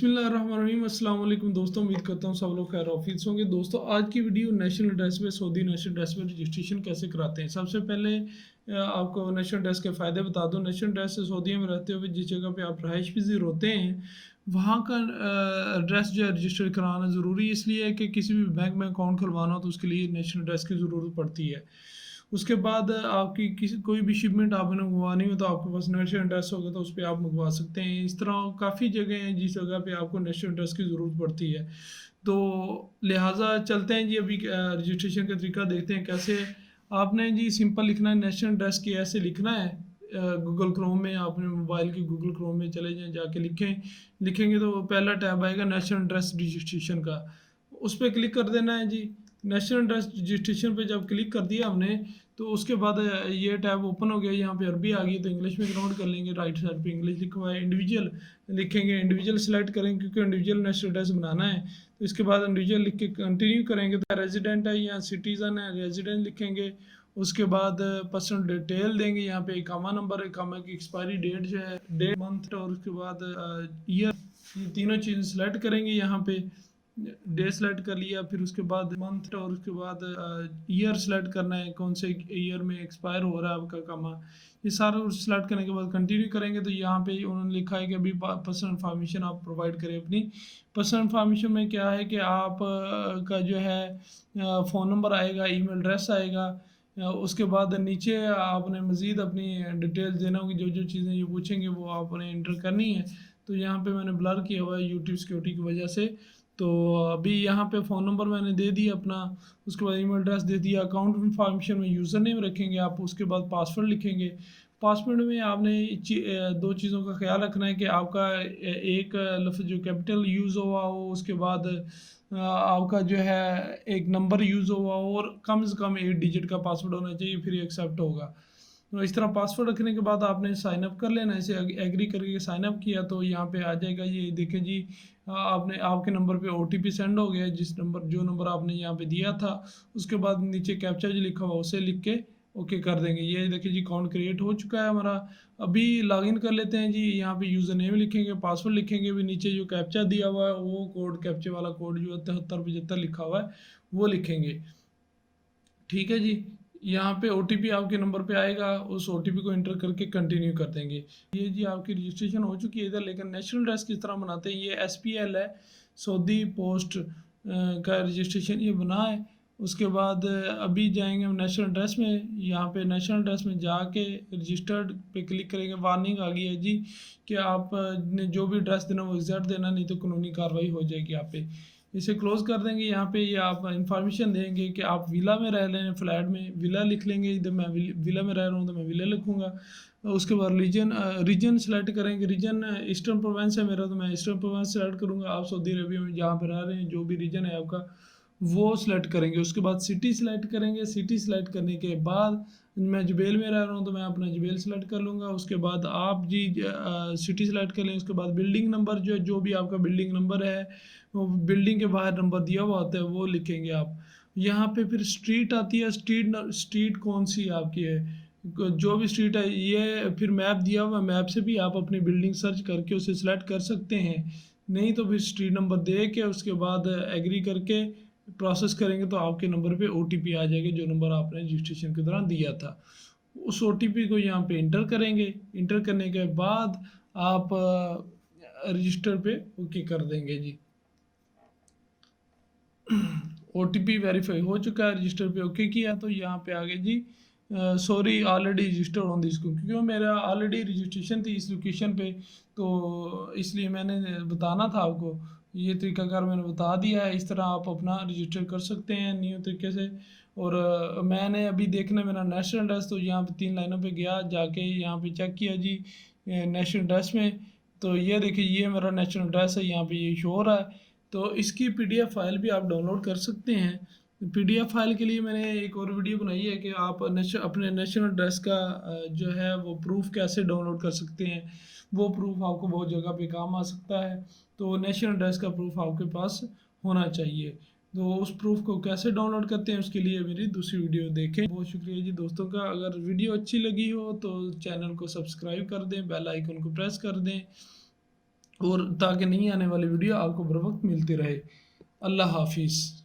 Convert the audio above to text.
बिस्मिल्लाहिर्रहमानिर्रहीम अस्सलाम वालेकुम दोस्तों, उम्मीद करता हूँ सब लोग खैर ऑफिस होंगे। दोस्तों आज की वीडियो नेशनल ड्रेस पे सऊदी नेशनल ड्रेस पे रजिस्ट्रेशन कैसे कराते हैं। सबसे पहले आपको नेशनल ड्रेस के फ़ायदे बता दूँ। नेशनल ड्रेस से सऊदी में रहते हुए जिस जगह पे आप रहाइश पजीर होते हैं वहाँ का एड्रेस जो है रजिस्टर कराना ज़रूरी इसलिए है कि किसी भी बैंक में अकाउंट खुलवाना हो तो उसके लिए नेशनल ड्रेस की ज़रूरत पड़ती है। उसके बाद आपकी किसी कोई भी शिपमेंट आपने मंगवानी हो तो आपके पास नेशनल ड्रेस होगा तो उस पर आप मंगवा सकते हैं। इस तरह काफ़ी जगह हैं जिस जगह पे आपको नेशनल ड्रेस की ज़रूरत पड़ती है। तो लिहाजा चलते हैं जी, अभी रजिस्ट्रेशन का तरीका देखते हैं कैसे। आपने जी सिंपल लिखना है नेशनल ड्रेस की, ऐसे लिखना है। गूगल क्रोम में आपने मोबाइल के गूगल क्रोम में चले जाएँ, जाके लिखेंगे तो पहला टैब आएगा नेशनल ड्रेस रजिस्ट्रेशन का। उस पे क्लिक कर देना है जी। नेशनल ड्रेस रजिस्ट्रेशन पे जब क्लिक कर दिया हमने तो उसके बाद ये टैब ओपन हो गया। यहाँ पे अरबी आ गई तो इंग्लिश में कन्वर्ट कर लेंगे। राइट साइड पे इंग्लिश लिखा हुआ है, इंडिविजुअल लिखेंगे, इंडिविजुअल सेलेक्ट करेंगे क्योंकि इंडिविजुअल नेशनल ड्रेस बनाना है। तो इसके बाद इंडिविजुअल लिख के कंटिन्यू करेंगे तो रेजिडेंट है या सिटीज़न है, रेजिडेंट लिखेंगे। उसके बाद पर्सनल डिटेल देंगे, यहाँ पे इकामा नंबर, इकामा की एक्सपायरी डेट जो है, डेट, मंथ और उसके बाद ईयर, ये तीनों चीज़ें सेलेक्ट करेंगे। यहाँ पे डे सेलेक्ट कर लिया, फिर उसके बाद मंथ और उसके बाद ईयर सेलेक्ट करना है, कौन से ईयर में एक्सपायर हो रहा है आपका कामा। ये सारा सेलेक्ट करने के बाद कंटिन्यू करेंगे तो यहाँ पे उन्होंने लिखा है कि अभी पर्सनल इन्फॉर्मेशन आप प्रोवाइड करें अपनी। पर्सनल इन्फॉर्मेशन में क्या है कि आप का जो है फ़ोन नंबर आएगा, ईमेल एड्रेस आएगा। उसके बाद नीचे आपने मज़ीद अपनी डिटेल्स देना होगी, जो जो चीज़ें ये पूछेंगे वो आपने इंटर करनी है। तो यहाँ पे मैंने ब्लर किया हुआ है यूट्यूब सिक्योरिटी की वजह से। तो अभी यहाँ पे फ़ोन नंबर मैंने दे दिया अपना, उसके बाद ईमेल एड्रेस दे दिया। अकाउंट इन्फॉर्मेशन में यूज़र नेम रखेंगे आप, उसके बाद पासवर्ड लिखेंगे। पासवर्ड में आपने दो चीज़ों का ख्याल रखना है कि आपका एक लफ्ज़ जो कैपिटल यूज़ हुआ हो, उसके बाद आपका जो है एक नंबर यूज़ हुआ हो और कम से कम 8 डिजिट का पासवर्ड होना चाहिए, फिर एक्सेप्ट होगा। तो इस तरह पासवर्ड रखने के बाद आपने साइन अप कर लेना है। इसे एग्री करके साइन अप किया तो यहाँ पे आ जाएगा, ये देखें जी। आपने आपके नंबर पे ओटीपी सेंड हो गया है, जो नंबर आपने यहाँ पे दिया था। उसके बाद नीचे कैप्चा जो लिखा हुआ उसे लिख के ओके कर देंगे। ये देखिए जी, अकाउंट क्रिएट हो चुका है हमारा। अभी लॉगिन कर लेते हैं जी। यहाँ पे यूज़र नेम लिखेंगे, पासवर्ड लिखेंगे, भी नीचे जो कैप्चा दिया हुआ है वो कोड, कैप्चे वाला कोड जो है 7375 लिखा हुआ है वो लिखेंगे। ठीक है जी। यहाँ पे ओटीपी आपके नंबर पे आएगा, उस ओटीपी को एंटर करके कंटिन्यू कर देंगे। ये जी आपकी रजिस्ट्रेशन हो चुकी है इधर। लेकिन नेशनल ड्रेस किस तरह बनाते हैं, ये एसपीएल है, सऊदी पोस्ट का रजिस्ट्रेशन ये बना है। उसके बाद अभी जाएंगे हम नेशनल ड्रेस में। यहाँ पे नेशनल ड्रेस में जाके रजिस्टर्ड पे क्लिक करेंगे। वार्निंग आ गई है जी कि आप ने जो भी ड्रेस देना वो एग्जैक्ट देना, नहीं तो कानूनी कार्रवाई हो जाएगी आप पे। इसे क्लोज कर देंगे। यहाँ पे ये आप इंफॉर्मेशन देंगे कि आप विला में रह रहे हैं, फ्लैट में विला लिख लेंगे। इधर मैं विला में रह रहा हूँ तो मैं विला लिखूँगा। उसके बाद रीजन सेलेक्ट करेंगे। रीजन ईस्टर्न प्रोवेंस है मेरा तो मैं ईस्टर्न प्रोवेंस सेलेक्ट करूँगा। आप सऊदी अरबिया में जहाँ पे रह रहे हैं जो भी रीजन है आपका वो सिलेक्ट करेंगे। उसके बाद सिटी सेलेक्ट करेंगे। सिटी सेलेक्ट करने के बाद मैं जुबेल में रह रहा हूँ तो मैं अपना जुबेल सेलेक्ट कर लूँगा। उसके बाद आप जी सिटी सेलेक्ट कर लें। उसके बाद बिल्डिंग नंबर जो भी आपका बिल्डिंग नंबर है वो बिल्डिंग के बाहर नंबर दिया हुआ होता है वो लिखेंगे आप। यहाँ पे फिर स्ट्रीट आती है। स्ट्रीट कौन सी आपकी है, जो भी स्ट्रीट है ये फिर मैप दिया हुआ, मैप से भी आप अपनी बिल्डिंग सर्च करके उसे सेलेक्ट कर सकते हैं। नहीं तो फिर स्ट्रीट नंबर दे के उसके बाद एग्री करके प्रोसेस करेंगे तो आपके नंबर पे ओटीपी आ जाएगा, जो नंबर आपने रजिस्ट्रेशन के दौरान दिया था। उस ओटीपी को यहाँ पे इंटर करेंगे। इंटर करने के बाद आप रजिस्टर पे ओके कर देंगे जी। ओटीपी वेरीफाई हो चुका है, रजिस्टर पे ओके किया तो यहाँ पे आगे जी sorry already register on this, क्योंकि वो मेरा ऑलरेडी रजिस्ट्रेशन थी इस लोकेशन पे तो इसलिए मैंने बताना था आपको। ये तरीकाकार मैंने बता दिया है। इस तरह आप अपना रजिस्टर कर सकते हैं न्यू तरीके से। और मैंने अभी देखना मेरा नेशनल ड्रेस, तो यहाँ पे 3 लाइनों पे गया, जाके यहाँ पे चेक किया जी नेशनल ड्रेस में। तो ये देखिए ये मेरा नेशनल ड्रेस है, यहाँ पे ये शो हो रहा है। तो इसकी पीडीएफ फाइल भी आप डाउनलोड कर सकते हैं। पीडीएफ फाइल के लिए मैंने एक और वीडियो बनाई है कि आप अपने नेशनल ड्रेस का जो है वो प्रूफ कैसे डाउनलोड कर सकते हैं। वो प्रूफ आपको बहुत जगह पे काम आ सकता है। तो नेशनल ड्रेस का प्रूफ आपके पास होना चाहिए। तो उस प्रूफ को कैसे डाउनलोड करते हैं उसके लिए मेरी दूसरी वीडियो देखें। बहुत शुक्रिया जी दोस्तों का। अगर वीडियो अच्छी लगी हो तो चैनल को सब्सक्राइब कर दें, बेल आइकन को प्रेस कर दें और ताकि नई आने वाली वीडियो आपको बर वक्त मिलती रहे। अल्लाह हाफिज़।